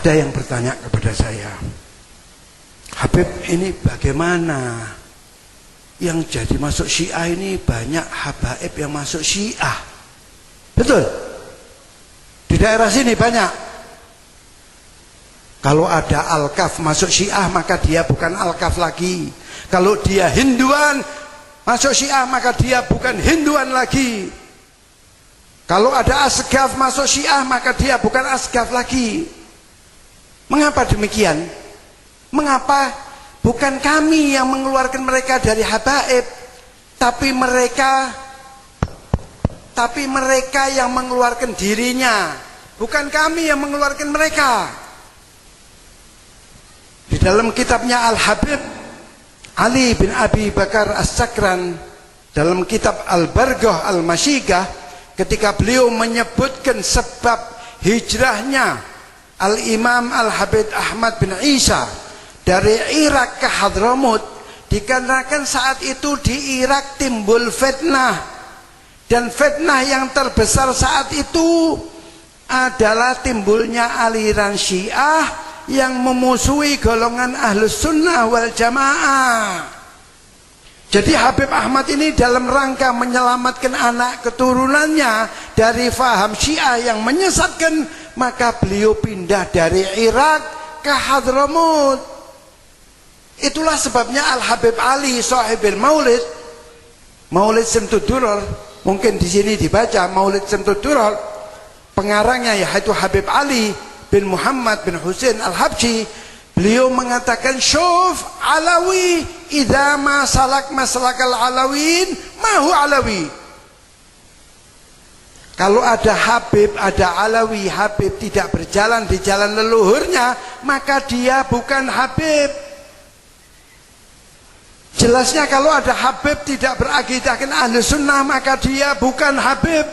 Ada yang bertanya kepada saya, Habib ini bagaimana? Yang jadi masuk Syiah ini banyak habaib yang masuk Syiah. Betul? Di daerah sini banyak. Kalau ada Al-Kaf masuk Syiah maka dia bukan Al-Kaf lagi. Kalau dia Hinduan masuk Syiah maka dia bukan Hinduan lagi. Kalau ada Asgaf masuk Syiah maka dia bukan Asgaf lagi. Mengapa demikian? Mengapa bukan kami yang mengeluarkan mereka dari habaib, tapi mereka yang mengeluarkan dirinya, bukan kami yang mengeluarkan mereka. Di dalam kitabnya Al-Habib Ali bin Abi Bakar As-Sakran, dalam kitab Al-Barghah Al-Masyigah, ketika beliau menyebutkan sebab hijrahnya Al-Imam Al-Habib Ahmad bin Isa dari Irak ke Hadramut, dikarenakan saat itu di Irak timbul fitnah, dan fitnah yang terbesar saat itu adalah timbulnya aliran Syiah yang memusuhi golongan Ahlus Sunnah wal Jamaah. Jadi Habib Ahmad ini dalam rangka menyelamatkan anak keturunannya dari faham Syiah yang menyesatkan, maka beliau pindah dari Irak ke Hadramut. Itulah sebabnya Al-Habib Ali Sahibil Maulid, Maulid Syamsud Durar, mungkin di sini dibaca Maulid Syamsud Durar, pengarangnya yaitu Habib Ali bin Muhammad bin Husain Al-Habsyi. Beliau mengatakan, syuf Alawi idza ma salak maslakal alawin ma hu alawi. Kalau ada Habib, ada Alawi, Habib tidak berjalan di jalan leluhurnya, maka dia bukan Habib. Jelasnya kalau ada Habib tidak berakidahkan Ahlus Sunnah, maka dia bukan Habib.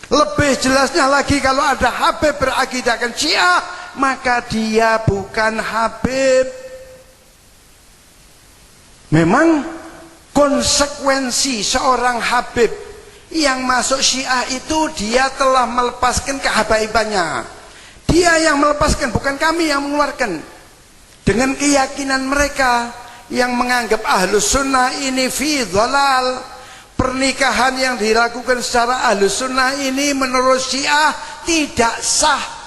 Lebih jelasnya lagi, kalau ada Habib berakidahkan Syiah, maka dia bukan Habib. Memang konsekuensi seorang Habib yang masuk Syiah itu dia telah melepaskan kehabaibannya. Dia yang melepaskan, bukan kami yang mengeluarkan. Dengan keyakinan mereka yang menganggap Ahlus Sunnah ini fi dhalal, pernikahan yang dilakukan secara Ahlus Sunnah ini menurut Syiah tidak sah.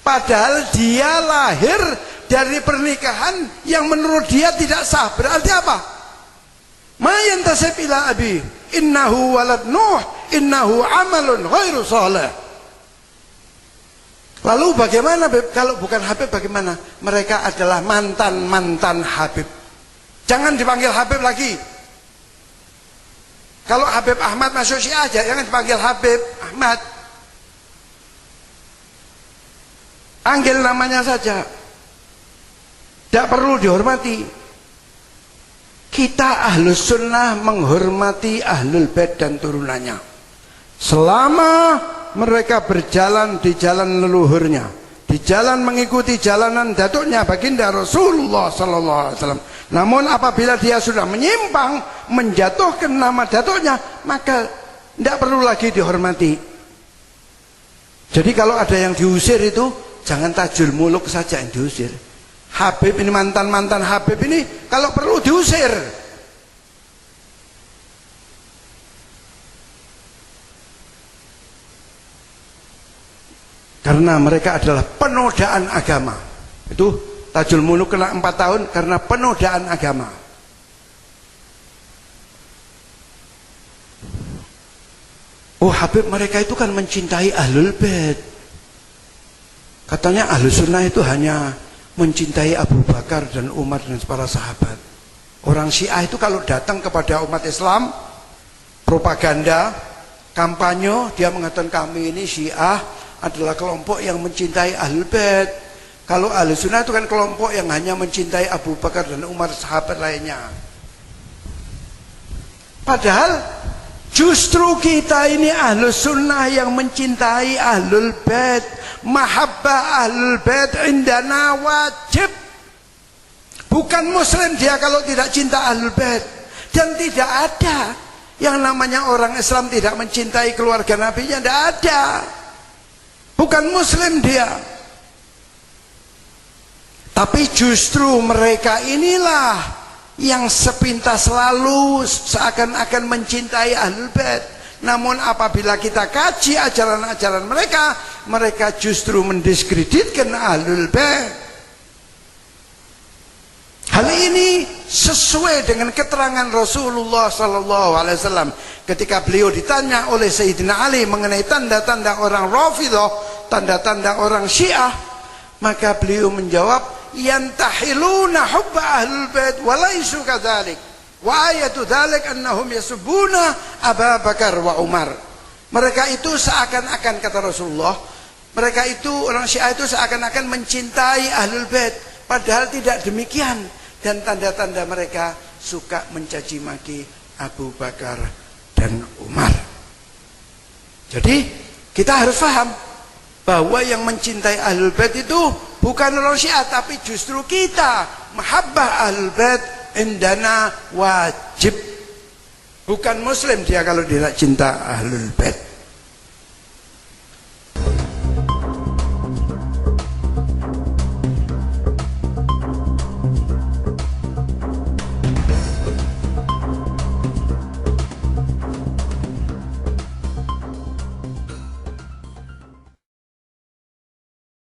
Padahal dia lahir dari pernikahan yang menurut dia tidak sah. Berarti apa? Ma yantasib ila abi innahu walad Nuh innahu amalun ghairu salih. Lalu bagaimana kalau bukan Habib, bagaimana? Mereka adalah mantan-mantan Habib. Jangan dipanggil Habib lagi. Kalau Habib Ahmad masuk Syiah, jangan dipanggil Habib Ahmad. Panggil namanya saja. Tidak perlu dihormati. Kita Ahlus Sunnah menghormati Ahlul Bait dan turunannya, selama mereka berjalan di jalan leluhurnya, di jalan mengikuti jalanan datuknya baginda Rasulullah sallallahu alaihi wasallam. Namun apabila dia sudah menyimpang, menjatuhkan nama datuknya, maka tidak perlu lagi dihormati. Jadi kalau ada yang diusir itu, jangan Tajul Muluk saja yang diusir. Habib ini, mantan-mantan Habib ini kalau perlu diusir. Karena mereka adalah penodaan agama. Itu Tajul Muluk kena 4 tahun karena penodaan agama. Oh, Habib mereka itu kan mencintai Ahlul Bait. Katanya Ahlus Sunnah itu hanya mencintai Abu Bakar dan Umar dan para sahabat. Orang Syiah itu kalau datang kepada umat Islam, propaganda, kampanye, dia mengatakan kami ini Syiah adalah kelompok yang mencintai Ahlul Bait. Kalau Ahlus Sunnah itu kan kelompok yang hanya mencintai Abu Bakar dan Umar, sahabat lainnya. Padahal justru kita ini Ahlus Sunnah yang mencintai Ahlul Bait. Mahabbah Ahlul Bait indana wajib. Bukan muslim dia kalau tidak cinta Ahlul Bait. Dan tidak ada yang namanya orang Islam tidak mencintai keluarga Nabi-nya, tidak ada. Bukan muslim dia. Tapi justru mereka inilah yang sepintas lalu seakan-akan mencintai Ahlul Bait. Namun apabila kita kaji ajaran-ajaran mereka, mereka justru mendiskreditkan Ahlul Bait. Hal ini sesuai dengan keterangan Rasulullah SAW ketika beliau ditanya oleh Sayyidina Ali mengenai tanda-tanda orang Rafidhah, tanda-tanda orang Syiah, maka beliau menjawab, yantahiluna hubba ahlul bait wa laisu kadzalik wa ayatu dzalik annahum yasubbuna Abu Bakar wa Umar. Mereka itu seakan-akan, kata Rasulullah, mereka itu orang Syiah itu seakan-akan mencintai ahlul bait, padahal tidak demikian. Dan tanda-tanda mereka suka mencaci maki Abu Bakar dan Umar. Jadi kita harus paham bahwa yang mencintai Ahlul Bait itu bukan orang Syiah, tapi justru kita. Mahabbah Ahlul Bait indana wajib. Bukan Muslim dia kalau tidak cinta Ahlul Bait.